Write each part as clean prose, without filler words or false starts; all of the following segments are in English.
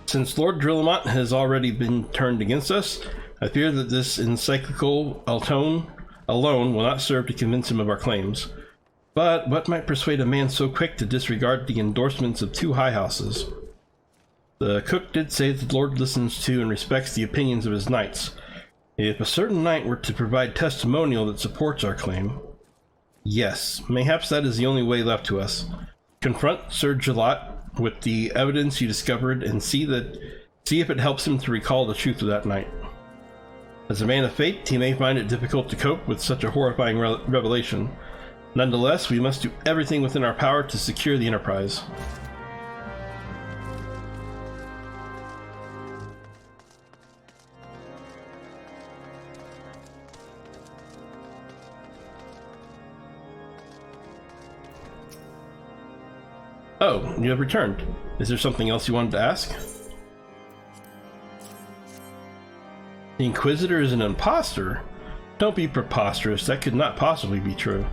Since Lord Drillamont has already been turned against us, I fear that this encyclical alone will not serve to convince him of our claims. But what might persuade a man so quick to disregard the endorsements of two high houses? The cook did say that the Lord listens to and respects the opinions of his knights. If a certain knight were to provide testimonial that supports our claim, yes, mayhaps that is the only way left to us. Confront Sir Gelot with the evidence you discovered and see if it helps him to recall the truth of that night. As a man of fate, he may find it difficult to cope with such a horrifying revelation. Nonetheless, we must do everything within our power to secure the Enterprise. Oh, you have returned. Is there something else you wanted to ask? The Inquisitor is an imposter? Don't be preposterous, that could not possibly be true.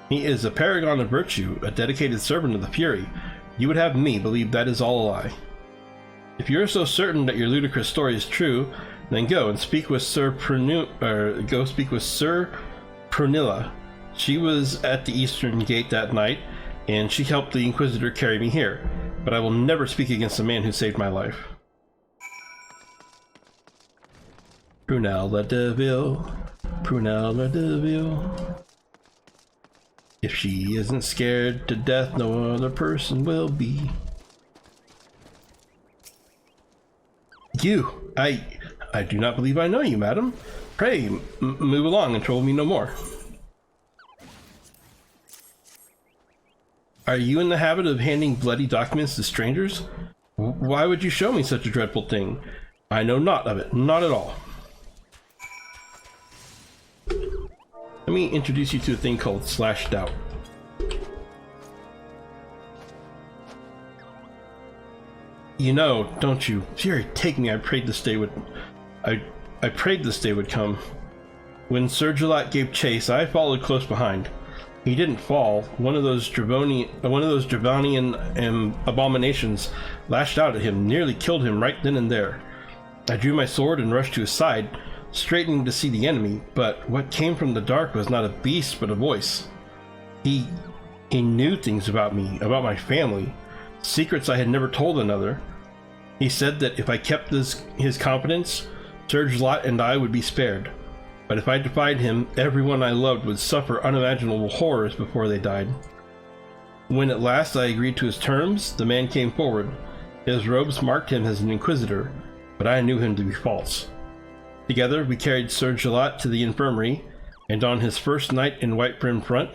He is a paragon of virtue, a dedicated servant of the Fury. You would have me believe that is all a lie. If you are so certain that your ludicrous story is true, then go and speak with Sir Prunilla. She was at the Eastern Gate that night, and she helped the Inquisitor carry me here, but I will never speak against the man who saved my life. Prunella Deville, Prunella Deville. If she isn't scared to death, no other person will be. You, I do not believe I know you, madam. Pray, move along and trouble me no more. Are you in the habit of handing bloody documents to strangers? Why would you show me such a dreadful thing? I know naught of it, not at all. Let me introduce you to a thing called Slashed Out. You know, don't you? Fury, take me. I prayed this day would come. When Sir Gelot gave chase, I followed close behind. He didn't fall. One of those Dravonian abominations lashed out at him, nearly killed him right then and there. I drew my sword and rushed to his side, straightening to see the enemy, but what came from the dark was not a beast, but a voice. He knew things about me, about my family, secrets I had never told another. He said that if I kept his confidence, Sir Gelot and I would be spared. But if I defied him, everyone I loved would suffer unimaginable horrors before they died. When at last I agreed to his terms, the man came forward. His robes marked him as an Inquisitor, but I knew him to be false. Together we carried Sir Gelot to the infirmary, and on his first night in White Brim Front,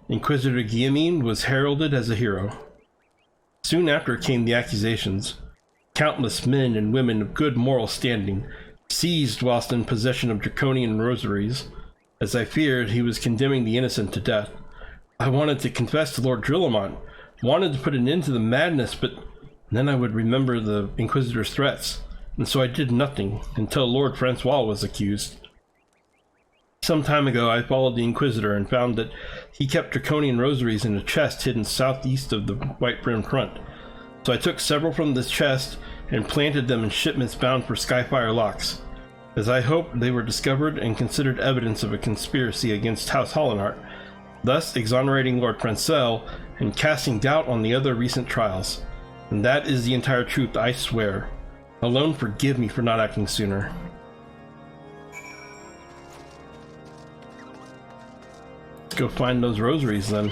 Inquisitor Guillemine was heralded as a hero. Soon after came the accusations. Countless men and women of good moral standing seized whilst in possession of draconian rosaries. As I feared, he was condemning the innocent to death. I wanted to confess to Lord Drillamont, wanted to put an end to the madness, but then I would remember the Inquisitor's threats, and so I did nothing until Lord Francois was accused. Some time ago I followed the Inquisitor and found that he kept draconian rosaries in a chest hidden southeast of the White Brim Front. So I took several from this chest and planted them in shipments bound for Skyfire Locks. As I hoped, they were discovered and considered evidence of a conspiracy against House Hollenhart, thus exonerating Lord Francel and casting doubt on the other recent trials. And that is the entire truth, I swear. Alone forgive me for not acting sooner. Let's go find those rosaries then.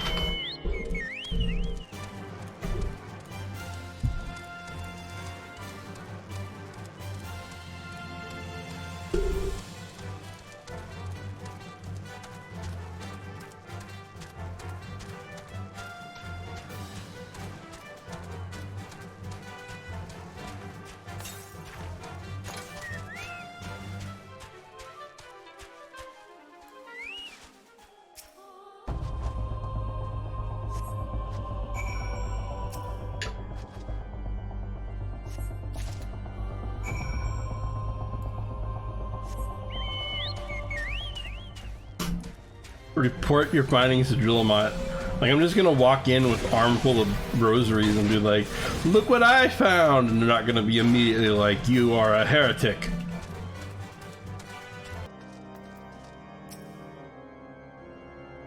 Report your findings to Drillamont. Like, I'm just gonna walk in with armful of rosaries and be like, look what I found! And they're not gonna be immediately like, you are a heretic.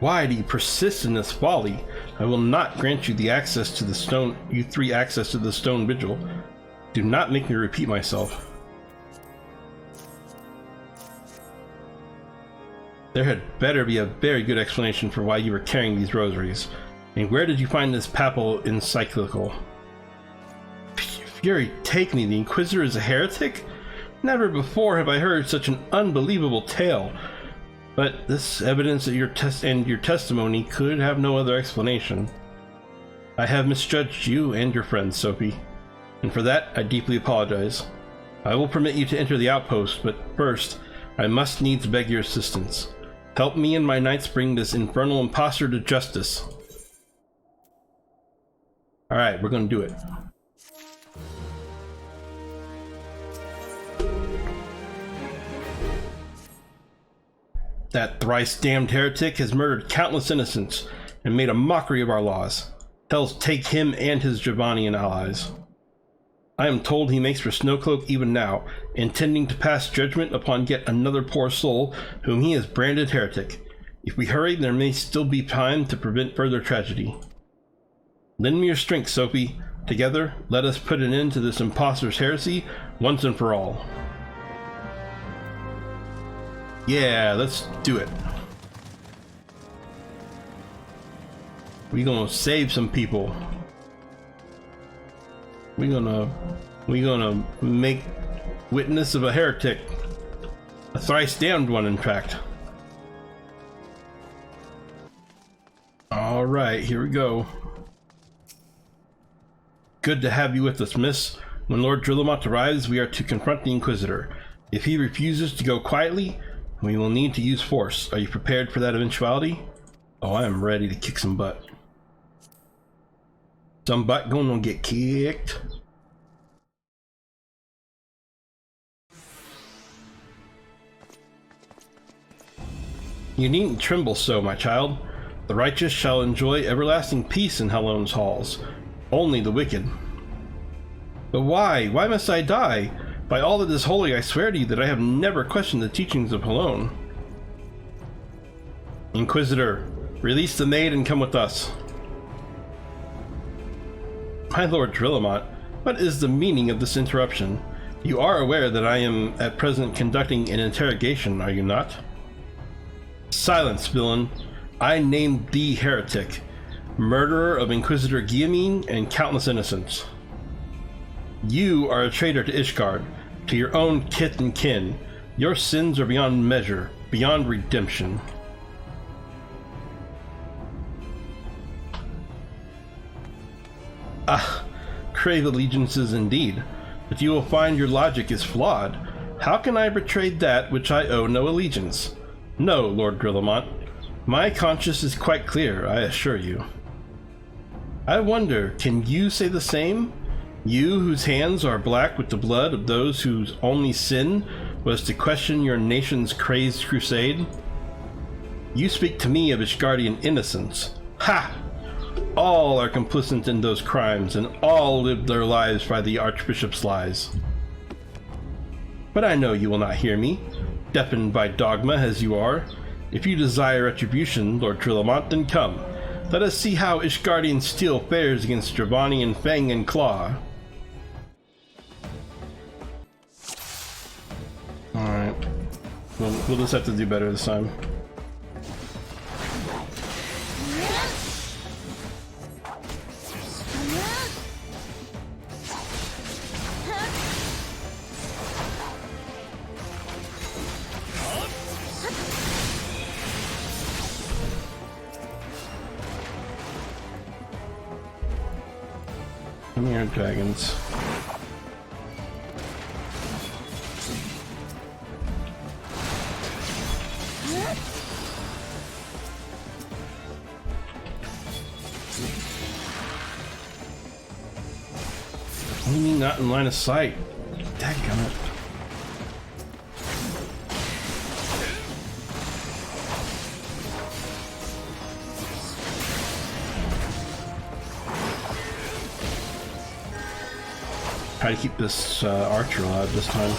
Why do you persist in this folly? I will not grant you the access to the stone, you three access to the stone vigil. Do not make me repeat myself. There had better be a very good explanation for why you were carrying these rosaries. And where did you find this papal encyclical? Fury, take me, the Inquisitor is a heretic? Never before have I heard such an unbelievable tale. But this evidence that your testimony could have no other explanation. I have misjudged you and your friends, Sophie, and for that I deeply apologize. I will permit you to enter the outpost, but first, I must needs beg your assistance. Help me and my knights bring this infernal impostor to justice. Alright, we're gonna do it. That thrice damned heretic has murdered countless innocents and made a mockery of our laws. Hells take him and his Javanian allies. I am told he makes for Snowcloak even now, intending to pass judgment upon yet another poor soul whom he has branded heretic. If we hurry, there may still be time to prevent further tragedy. Lend me your strength, Sophie. Together, let us put an end to this impostor's heresy once and for all. Yeah, let's do it. We gonna save some people. We gonna make witness of a heretic. A thrice damned one, in fact. Alright, here we go. Good to have you with us, miss. When Lord Drillamont arrives, we are to confront the Inquisitor. If he refuses to go quietly, we will need to use force. Are you prepared for that eventuality? Oh, I am ready to kick some butt. Some butt gonna get kicked. You needn't tremble so, my child. The righteous shall enjoy everlasting peace in Hellon's halls. Only the wicked. But why? Why must I die? By all that is holy, I swear to you that I have never questioned the teachings of Hellon. Inquisitor, release the maid and come with us. My Lord Drillamont, what is the meaning of this interruption? You are aware that I am at present conducting an interrogation, are you not? Silence, villain. I named thee heretic, murderer of Inquisitor Guillaume and countless innocents. You are a traitor to Ishgard, to your own kith and kin. Your sins are beyond measure, beyond redemption. Ah, crave allegiances indeed, but you will find your logic is flawed. How can I betray that which I owe no allegiance? No, Lord Drillamont. My conscience is quite clear, I assure you. I wonder, can you say the same? You whose hands are black with the blood of those whose only sin was to question your nation's crazed crusade? You speak to me of Ishgardian innocence. Ha! All are complicit in those crimes, and all live their lives by the Archbishop's lies. But I know you will not hear me, deafened by dogma as you are. If you desire retribution, Lord Drillamont, then come. Let us see how Ishgardian steel fares against Javanian fang and claw. Alright. We'll just have to do better this time. Come here, dragons. What do you mean not in line of sight? Dadgummit. Try to keep this archer alive this time.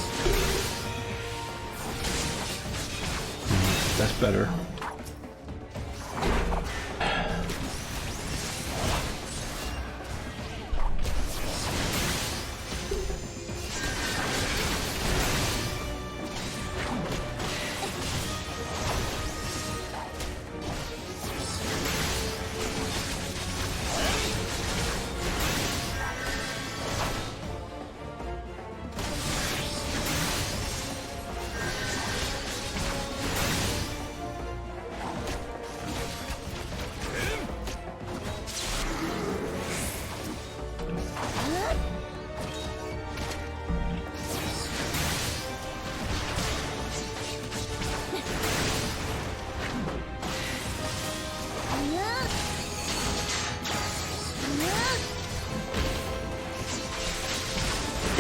That's better.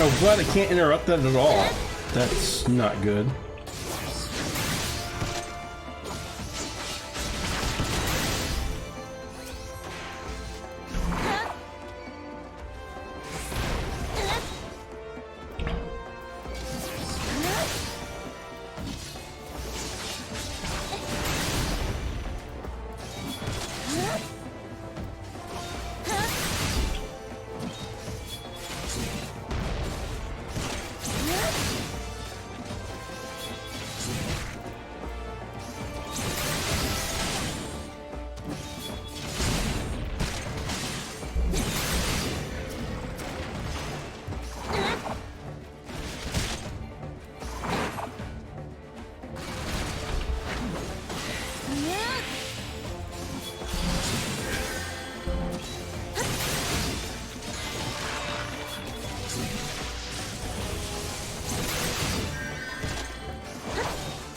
Oh, glad I can't interrupt that at all. That's not good.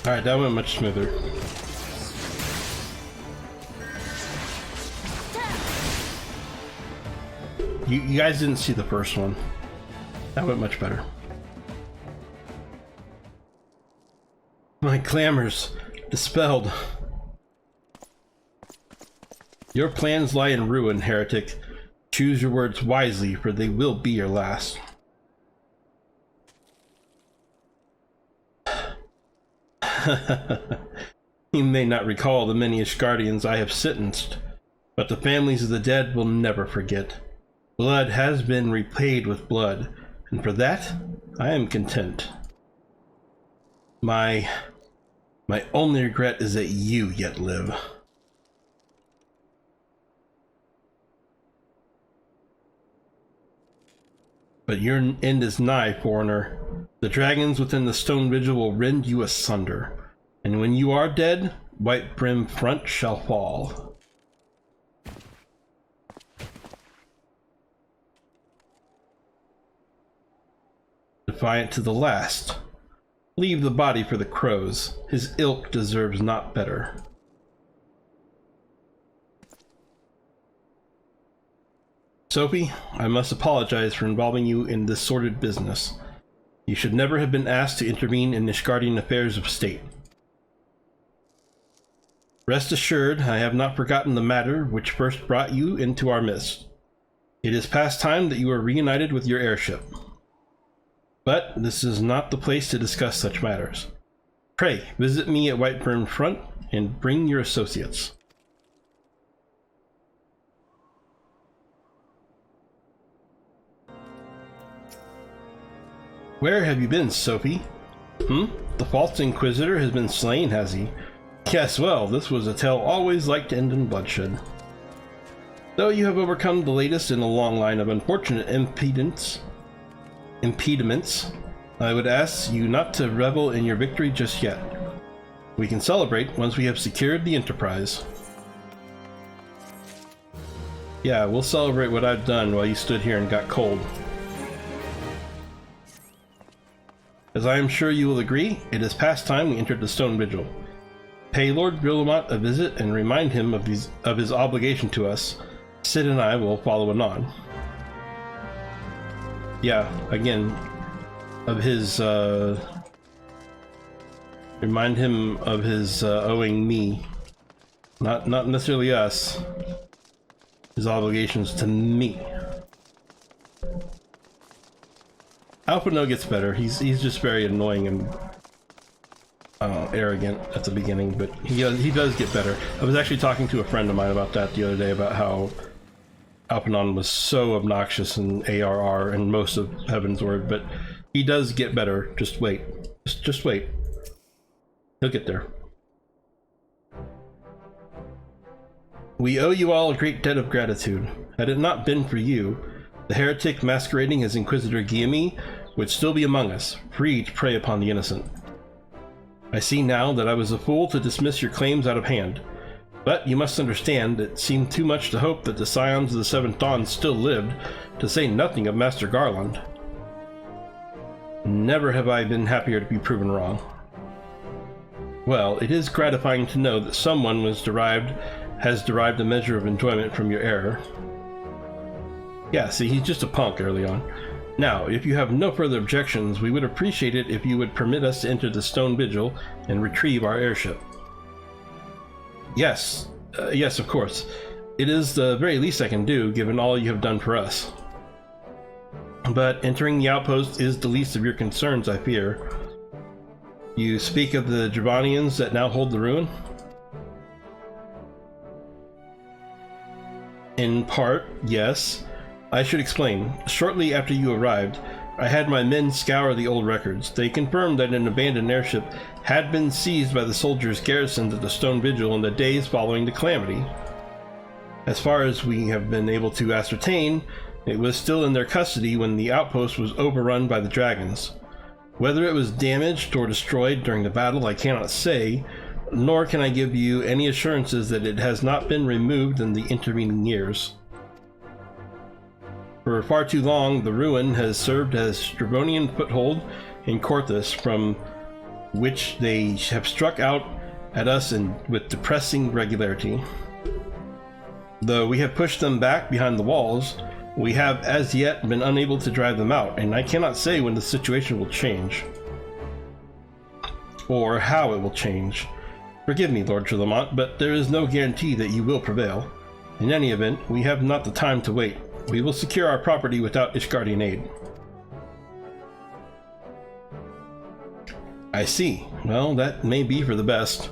Alright, that went much smoother. You guys didn't see the first one. That went much better. My clamors dispelled. Your plans lie in ruin, heretic. Choose your words wisely, for they will be your last. You may not recall the many Ishgardians I have sentenced, but the families of the dead will never forget. Blood has been repaid with blood, and for that, I am content. My only regret is that you yet live. But your end is nigh, foreigner. The dragons within the stone vigil will rend you asunder, and when you are dead, White Brim Front shall fall. Defiant to the last. Leave the body for the crows. His ilk deserves not better. Sophie, I must apologize for involving you in this sordid business. You should never have been asked to intervene in Ishgardian affairs of state. Rest assured, I have not forgotten the matter which first brought you into our midst. It is past time that you are reunited with your heirship. But this is not the place to discuss such matters. Pray, visit me at White Brim Front and bring your associates. Where have you been, Sophie? The false Inquisitor has been slain, has he? Yes, well, this was a tale always like to end in bloodshed. Though you have overcome the latest in a long line of unfortunate impediments, I would ask you not to revel in your victory just yet. We can celebrate once we have secured the Enterprise. Yeah, we'll celebrate what I've done while you stood here and got cold. As I am sure you will agree, it is past time we entered the Stone Vigil. Pay Lord Villamont a visit and remind him of his obligation to us. Sid and I will follow anon. Yeah, again, of his, remind him of his owing me, not necessarily us, his obligations to me. Alpino gets better. He's just very annoying and arrogant at the beginning, but he does get better. I was actually talking to a friend of mine about that the other day, about how Alpinon was so obnoxious in ARR and most of Heavensward, but he does get better. Just wait. Just wait. He'll get there. We owe you all a great debt of gratitude. Had it not been for you, the heretic masquerading as Inquisitor Guillaume would still be among us, free to prey upon the innocent. I see now that I was a fool to dismiss your claims out of hand, but you must understand it seemed too much to hope that the Scions of the Seventh Dawn still lived, to say nothing of Master Garland. Never have I been happier to be proven wrong. Well, it is gratifying to know that someone has derived a measure of enjoyment from your error. Yeah, see, he's just a punk early on. Now, if you have no further objections, we would appreciate it if you would permit us to enter the Stone Vigil and retrieve our airship. Yes, yes, of course. It is the very least I can do, given all you have done for us. But entering the outpost is the least of your concerns, I fear. You speak of the Dravanians that now hold the ruin? In part, yes. I should explain. Shortly after you arrived, I had my men scour the old records. They confirmed that an abandoned airship had been seized by the soldiers garrisoned at the Stone Vigil in the days following the calamity. As far as we have been able to ascertain, it was still in their custody when the outpost was overrun by the dragons. Whether it was damaged or destroyed during the battle, I cannot say, nor can I give you any assurances that it has not been removed in the intervening years. For far too long, the ruin has served as Stravonian foothold in Korthus, from which they have struck out at us with depressing regularity. Though we have pushed them back behind the walls, we have as yet been unable to drive them out, and I cannot say when the situation will change. Or how it will change. Forgive me, Lord Trelamont, but there is no guarantee that you will prevail. In any event, we have not the time to wait. We will secure our property without Ishgardian aid. I see. Well, that may be for the best.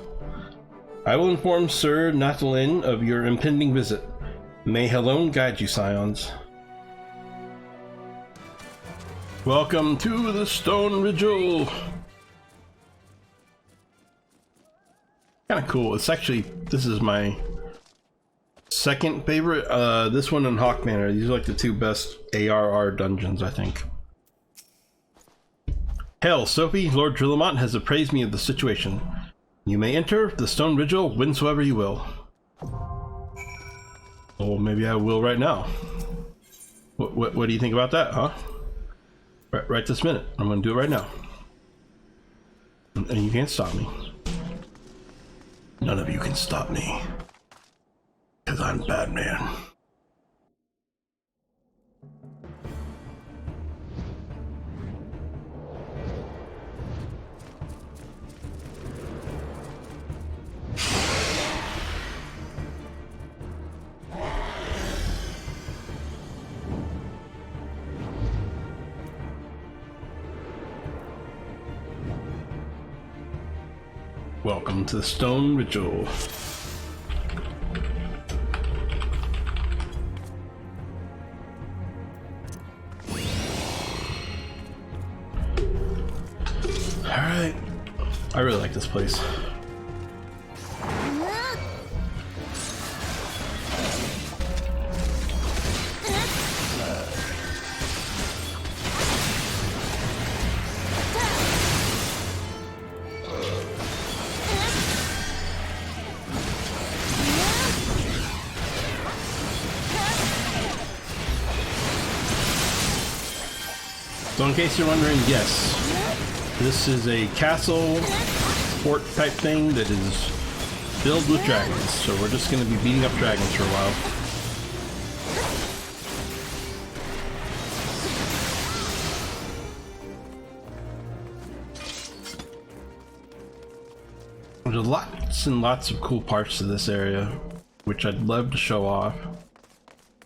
I will inform Sir Nathalin of your impending visit. May Helone guide you, Scions. Welcome to the Stone Vigil! Kinda cool. It's actually, this is my second favorite. This one and Hawk Manor. These are like the two best ARR dungeons, I think. Hail, Sophie. Lord Trelamont has appraised me of the situation. You may enter the Stone Vigil whensoever you will. Oh, maybe I will right now. What do you think about that, huh? Right this minute. I'm gonna do it right now. And you can't stop me. None of you can stop me. Because I'm Batman. Welcome to the Stone Vigil. Alright. I really like this place. So in case you're wondering, yes, this is a castle fort type thing that is filled with dragons. So we're just going to be beating up dragons for a while. There's lots and lots of cool parts to this area, which I'd love to show off.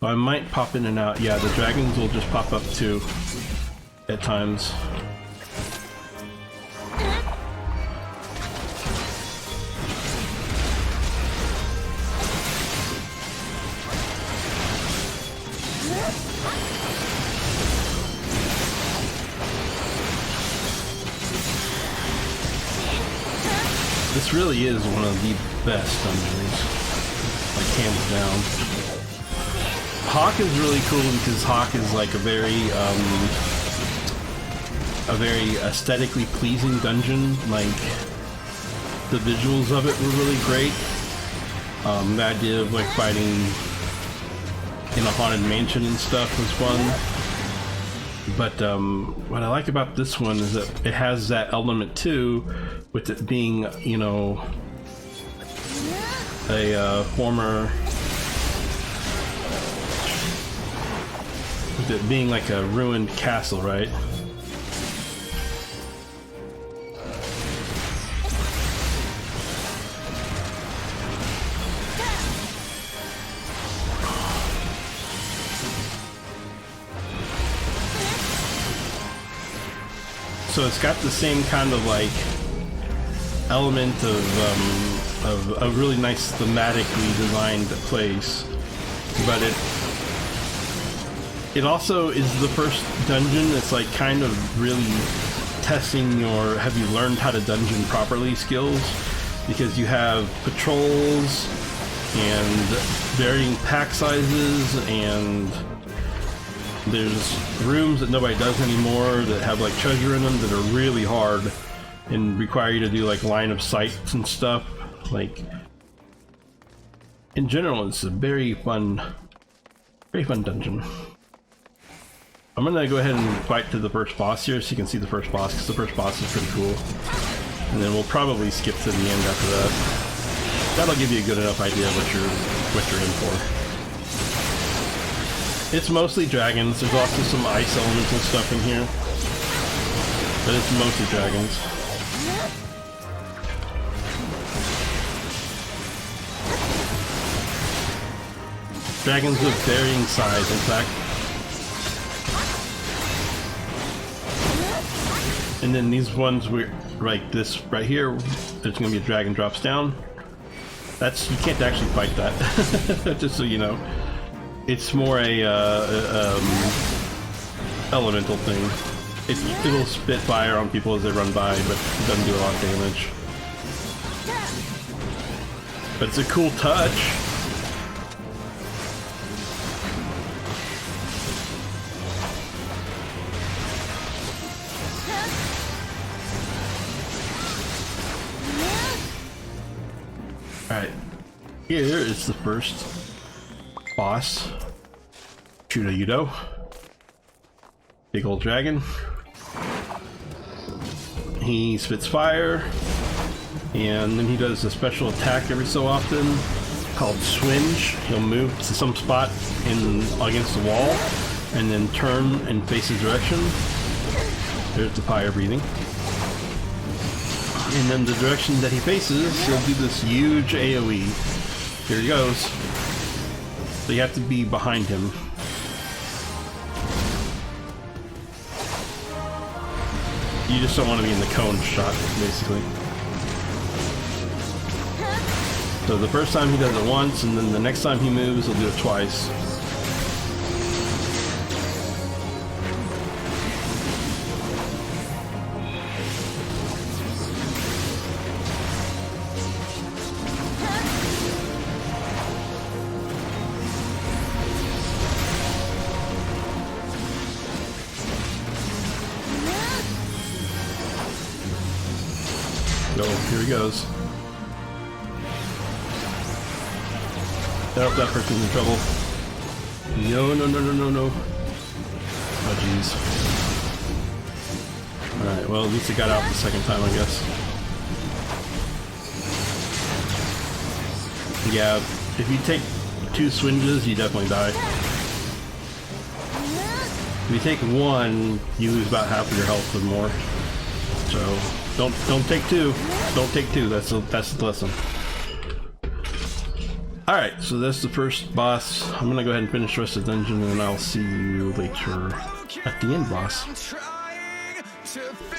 So I might pop in and out. Yeah, the dragons will just pop up too. at times. This really is one of the best dungeons, like hands down. Hawk is really cool because Hawk is like a very aesthetically pleasing dungeon. Like the visuals of it were really great. The idea of like fighting in a haunted mansion and stuff was fun. But what I like about this one is that it has that element too, with it being, you know, a former, with it being like a ruined castle, right? So it's got the same kind of like element of a really nice thematically designed place, but it also is the first dungeon that's like kind of really testing your have you learned how to dungeon properly skills, because you have patrols and varying pack sizes, and there's rooms that nobody does anymore that have like treasure in them that are really hard and require you to do like line of sights and stuff. Like in general, it's a very fun dungeon. I'm gonna go ahead and fight to the first boss here so you can see the first boss, because the first boss is pretty cool. And then we'll probably skip to the end after that. That'll give you a good enough idea of what you're in for. It's mostly dragons. There's also some ice elements and stuff in here, but it's mostly dragons. Dragons of varying size, in fact. And then these ones, like this right here, there's going to be a dragon drops down. You can't actually fight that, just so you know. It's more a elemental thing. It'll spit fire on people as they run by, but it doesn't do a lot of damage. But it's a cool touch. Alright, here is the first boss. Chuda-Yudo. Big old dragon. He spits fire, and then he does a special attack every so often called Swinge. He'll move to some spot against the wall and then turn and face his direction. There's the fire breathing. And then the direction that he faces, he'll do this huge AoE. Here he goes. So you have to be behind him. You just don't want to be in the cone shot, basically. So the first time he does it once, and then the next time he moves, he'll do it twice. Here he goes. Oh, that person's in trouble. No, no, no, no, no, no. Oh, jeez. Alright, well, at least it got out the second time, I guess. Yeah, if you take 2 swinges, you definitely die. If you take 1, you lose about half of your health or more. So, don't take 2. Don't take 2. That's the lesson. Alright, so that's the first boss. I'm gonna go ahead and finish the rest of the dungeon, and I'll see you later at the end boss. Ffxiv,